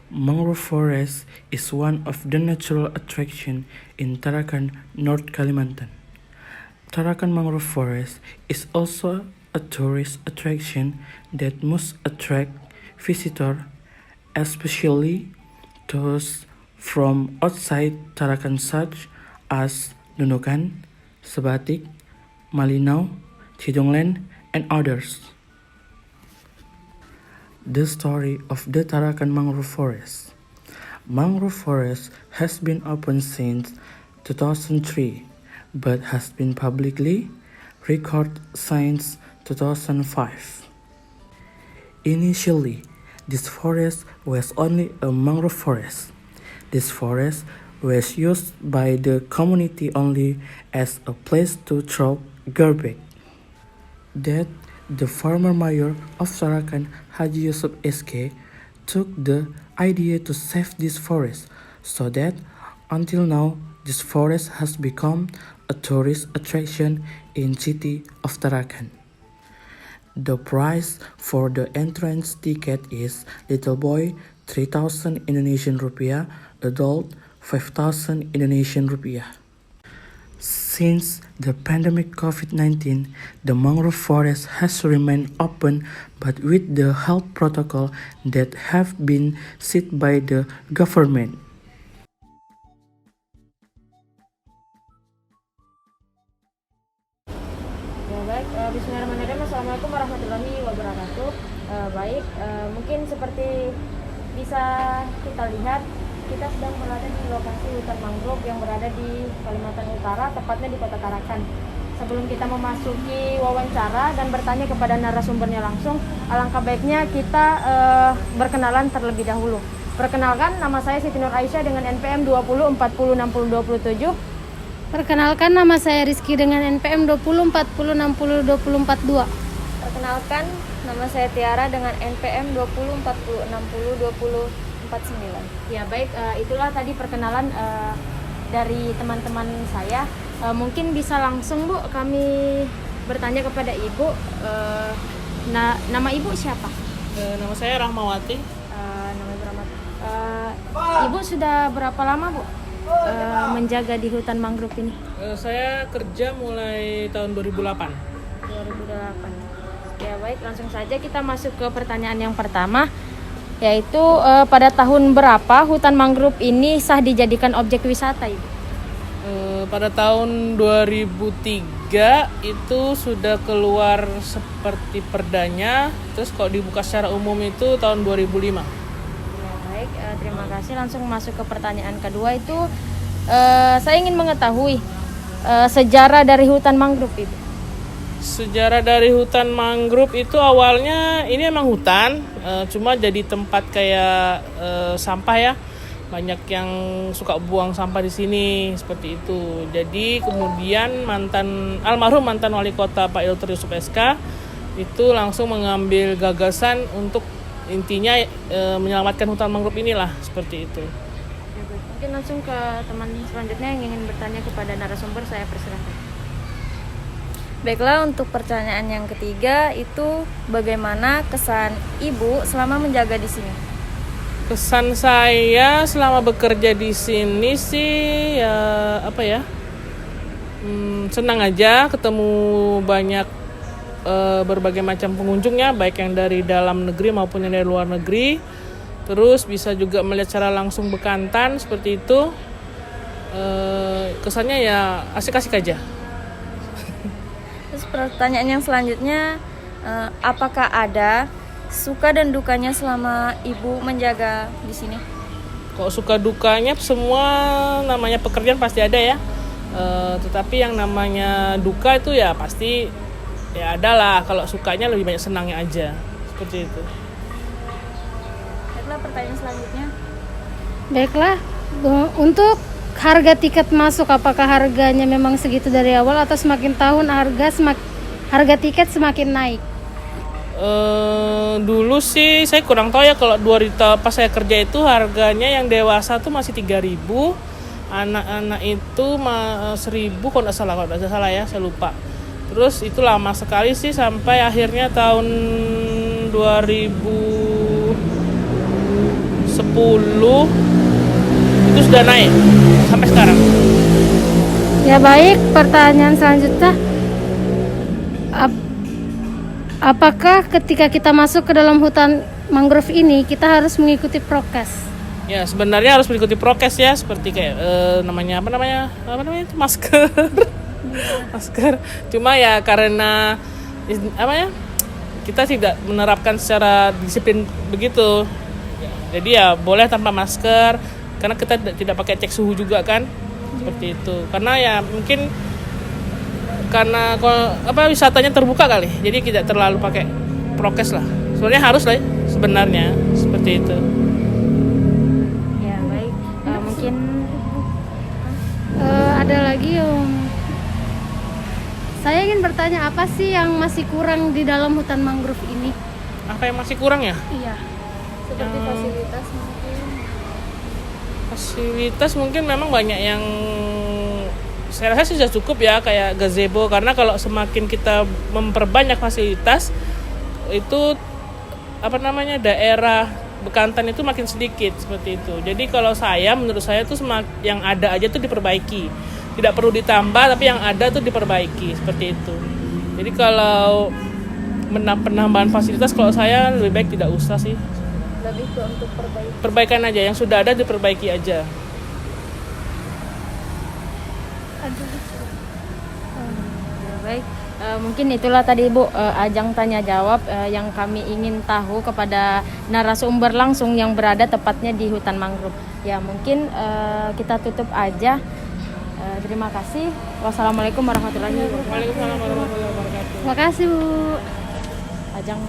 Mangrove forest is one of the natural attractions in Tarakan, North Kalimantan. Tarakan Mangrove Forest is also a tourist attraction that must attract visitors, especially those from outside Tarakan such as Nunukan, Sebatik, Malinau, Tidonglen, and others. The story of the Tarakan Mangrove Forest. Mangrove Forest has been open since 2003, but has been publicly recorded since 2005. Initially, this forest was only a mangrove forest. This forest was used by the community only as a place to throw garbage. That the former mayor of Tarakan, Haji Yusuf SK, took the idea to save this forest, so that until now this forest has become a tourist attraction in city of Tarakan. The price for the entrance ticket is little boy 3,000 Indonesian rupiah, adult 5,000 Indonesian rupiah. Since the pandemic COVID-19, the mangrove forest has remained open, but with the health protocol that have been set by the government. Ya baik, Bismillahirrahmanirrahim. Assalamualaikum warahmatullahi wabarakatuh. Mungkin seperti bisa kita lihat, kita sedang berada di lokasi hutan mangrove yang berada di Kalimantan Utara, tepatnya di Kota Tarakan. Sebelum kita memasuki wawancara dan bertanya kepada narasumbernya langsung, alangkah baiknya kita berkenalan terlebih dahulu. Perkenalkan, nama saya Siti Nur Aisyah dengan NPM 20 40 60 27. Perkenalkan, nama saya Rizky dengan NPM 20 40 60 20 42. Perkenalkan, nama saya Tiara dengan NPM 20 40 60 20 49. Ya baik, itulah tadi perkenalan dari teman-teman saya. Mungkin bisa langsung Bu, kami bertanya kepada Ibu. Nama Ibu siapa? Nama saya Rahmawati. Nama Ibu Rahmat. Ibu sudah berapa lama Bu menjaga di hutan mangrove ini? Saya kerja mulai tahun 2008. 2008. Ya baik, langsung saja kita masuk ke pertanyaan yang pertama, yaitu pada tahun berapa hutan mangrove ini sah dijadikan objek wisata Ibu? Pada tahun 2003 itu sudah keluar seperti perdanya, terus kalau dibuka secara umum itu tahun 2005. Ya baik, terima kasih. Langsung masuk ke pertanyaan kedua, itu saya ingin mengetahui sejarah dari hutan mangrove itu. Sejarah dari hutan mangrove itu awalnya ini emang hutan, cuma jadi tempat kayak sampah ya. Banyak yang suka buang sampah di sini seperti itu. Jadi kemudian almarhum mantan wali kota Pak Dr. Yusuf SK itu langsung mengambil gagasan untuk intinya menyelamatkan hutan mangrove inilah, seperti itu. Mungkin langsung ke teman selanjutnya yang ingin bertanya kepada narasumber, saya persilahkan. Baiklah, untuk pertanyaan yang ketiga itu bagaimana kesan Ibu selama menjaga di sini? Kesan saya selama bekerja di sini sih senang aja, ketemu banyak berbagai macam pengunjungnya, baik yang dari dalam negeri maupun yang dari luar negeri. Terus bisa juga melihat secara langsung bekantan seperti itu. Kesannya ya asik-asik aja. Terus pertanyaan yang selanjutnya, apakah ada suka dan dukanya selama Ibu menjaga di sini? Kalau suka dukanya semua namanya pekerjaan pasti ada ya. Tetapi yang namanya duka itu ya pasti ya ada lah. Kalau sukanya lebih banyak senangnya aja. Seperti itu. Baiklah, pertanyaan selanjutnya. Baiklah, untuk harga tiket masuk, apakah harganya memang segitu dari awal atau semakin tahun harga tiket semakin naik? Dulu sih saya kurang tahu ya, kalau pas saya kerja itu harganya yang dewasa tuh masih 3.000, anak-anak itu 1.000 kalau nggak salah ya, saya lupa. Terus itu lama sekali sih sampai akhirnya tahun 2010 itu sudah naik sampai sekarang. Ya baik, pertanyaan selanjutnya, apakah ketika kita masuk ke dalam hutan mangrove ini kita harus mengikuti prokes? Ya sebenarnya harus mengikuti prokes ya, seperti kayak namanya itu masker. Masker. Cuma ya karena kita tidak menerapkan secara disiplin begitu. Jadi ya boleh tanpa masker karena kita tidak pakai cek suhu juga kan. Seperti itu. Karena ya mungkin karena wisatanya terbuka kali. Jadi tidak terlalu pakai prokes lah. Sebenarnya harus lah ya, sebenarnya seperti itu. Ya baik, mungkin Ada lagi saya ingin bertanya, apa sih yang masih kurang di dalam hutan mangrove ini? Apa yang masih kurang ya? Iya. Seperti fasilitas mungkin. Fasilitas mungkin memang banyak yang saya rasa sudah cukup ya, kayak gazebo, karena kalau semakin kita memperbanyak fasilitas itu daerah bekantan itu makin sedikit seperti itu. Jadi kalau menurut saya tuh yang ada aja tuh diperbaiki, tidak perlu ditambah, tapi yang ada tuh diperbaiki seperti itu. Jadi kalau penambahan fasilitas, kalau saya lebih baik tidak usah sih. Lebih ke untuk Perbaikan aja, yang sudah ada diperbaiki aja. baik, mungkin itulah tadi Ibu ajang tanya jawab yang kami ingin tahu kepada narasumber langsung yang berada tepatnya di hutan mangrove. Ya mungkin kita tutup aja. Terima kasih. Wassalamualaikum warahmatullahi wabarakatuh. Waalaikumsalam warahmatullahi wabarakatuh. Terima kasih Bu. Ajang